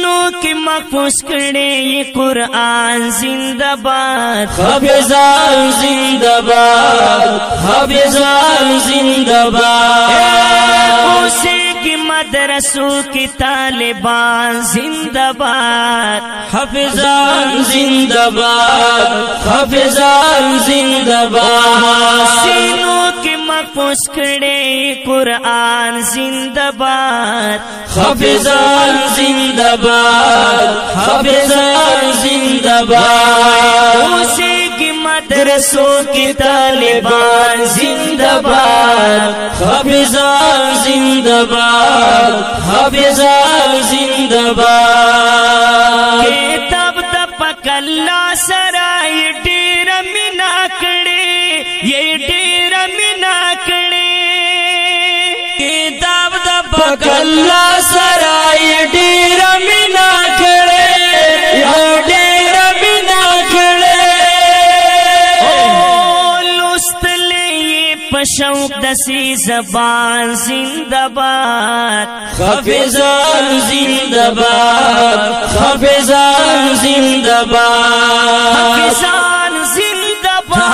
सीनों की महफूज करे ये कुरान जिंदाबाद, हाफिजान जिंदाबाद, हाफिजान जिंदाबाद, उसे की मदरसों की तालिबान जिंदाबाद, हाफिजान जिंदाबाद, हाफिजान जिंदाबाद, सीनों की महफूज करे कुरान जिंदाबाद, हाफिजान जिंदाबाद, हाफिजान जिंदाबाद, उसे की मदरसों की तालिबान जिंदाबाद, हाफिजान जिंदाबाद, हाफिजान जिंदाबाद, किताब पकल्ला सराय डेरा मिना करे, ये डेरा मिना करे, किताब पकल्ला सराय डेरा मिना करे, ये डेरा मिना करे, ओ लुस्तले ये पशौक दसी जबान जिंदाबाद, हाफिजान जिंदाबाद, हाफिजान जिंदाबाद, हाफिजान जिंदाबाद,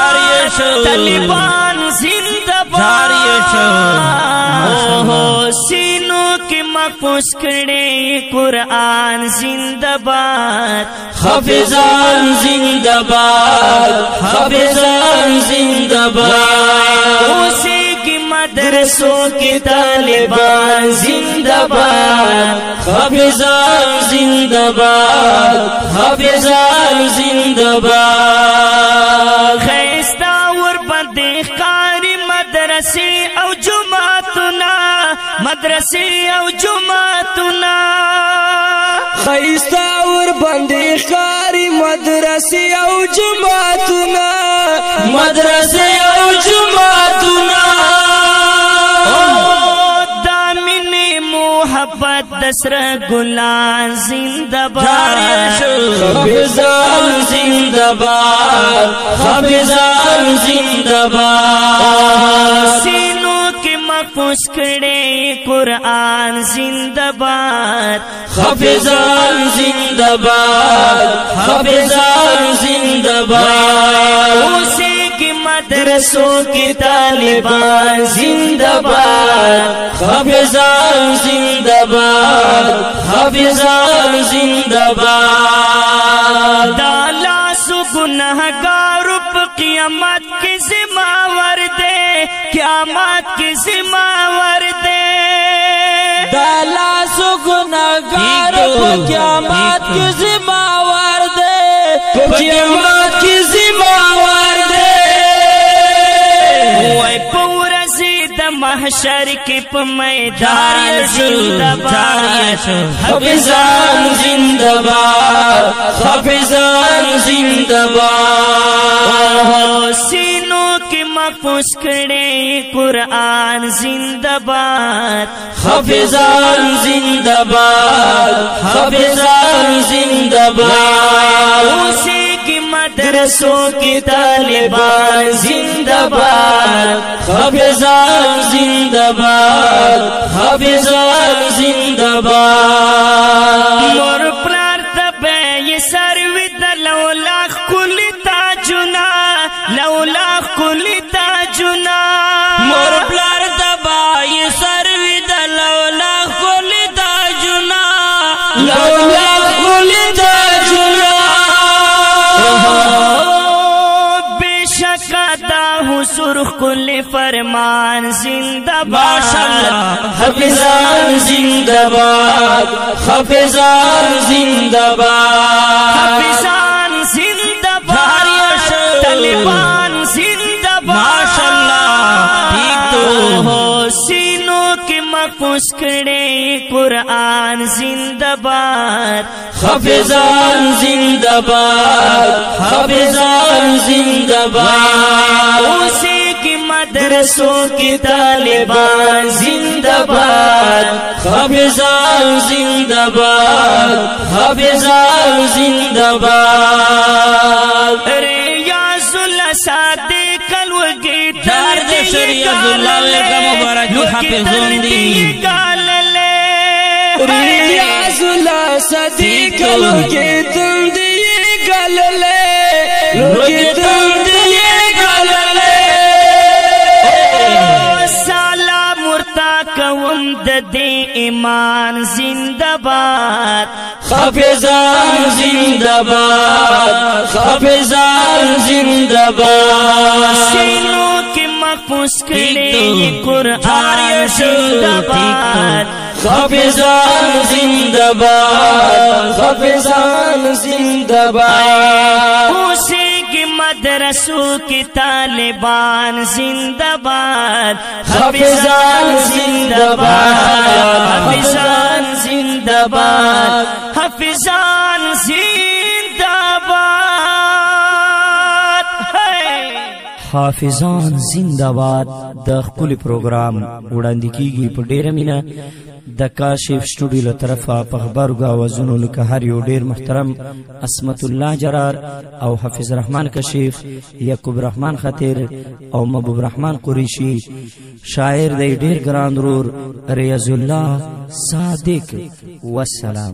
तालिबान जिंदाबाद, सीनों के महफूज करे कुरान जिंदाबाद, हाफिजान जिंदाबाद, हाफिजान जिंदाबाद, उसे की मदरसों की तालिबान जिंदाबाद, हाफिजान जिंदाबाद, हाफिजान जिंदाबाद, खैस्ता और बंदे कारी मदरसे औ जुमातुना, मदरसे औ जुमातुना, खैस्ता और बंदे कारी मदरसे औ जुमातुना, मदरसे औ जुमातुना, दामिने मोहब्बत दसरा गुलाम जिंदाबाद, हाफिजान जिंदाबाद, हाफिजान जिंदाबाद, सीनों के महफूज करे कुरान जिंदाबाद, हाफिजान जिंदाबाद, हाफिजान जिंदाबाद, उसे की मदरसों की तालिबान जिंदाबाद, हाफिजान जिंदाबाद, हाफिजान जिंदाबाद, दाला सुगुनहगार क़यामत की ज़िम्मेवार दे, क़यामत की ज़िम्मेवार दे, दाला सुगुनहगार क़यामत की ज़िम्मेवार दे, क़यामत की ज़िम्मेवार दे, ओए पूरा ज़िद महशर के मैदान जिंदाबाद, हाफिजान जिंदाबाद, हाफिजान जिंदाबाद, सीनों के महफूज करे कुरान जिंदाबाद, हाफिजान जिंदाबाद, हाफिजान जिंदाबाद, उसे की मदरसों की तालिबान जिंदाबाद, हाफिजान जिंदाबाद, हाफिजान जिंदाबाद, मोर प्रार्थना ये सर्विद लौला कुलिता जुना, लौला कुलिता जुना, मोर प्रार्थना ये सर्विद लौला कुलिता जुना, लौला कुलिता जुना, बेशक अदा हूँ सुर्ख कुल फरमान जिंदाबाद, हाफिजान जिंदाबाद, हाफिजान जिंदाबाद, हाफिजान जिंदाबाद, तालिबान जिंदाबाद, ठीक तो हो सीनों के महफूज करे कुरान जिंदाबाद, हाफिजान जिंदाबाद, हाफिजान जिंदाबाद, उसे की मदरसों की तालिबान जिंदाबाद, हाफिजान जिंदाबाद, हाफिजान जिंदाबाद, अरे याजुल्ला सादे कलवगे दर्द शरीयतुल्लाह का मुबारक हाफिजुन दी, गाल ले الله صدیق لوګي تندې ګللې لوګي تندې ګللې سلام ورتا کوم د دې ایمان زنده‌باد حافظان زنده‌باد حافظان زنده‌باد سینو کې محفوظ کړي قرآن زنده‌باد حافظان زنده‌باد حافظان زنده‌باد اوسېږي مدرسو کې طالبان زنده‌باد حافظان زنده‌باد حافظان زنده‌باد حافظان زنده‌باد حافظان زنده‌باد د خپل پروګرام وړاندې کیږي په ډیره مینه د کاشف سټوډیو له طرفه په خبرګو اوازونو لکه هر یو ډیر محترم عصمت الله جرار او حافظ رحمان کشیف یعقوب رحمان خطیر او محبوب رحمان قریشی شاعر دی ډیر ګران ورور ریاض الله صادق والسلام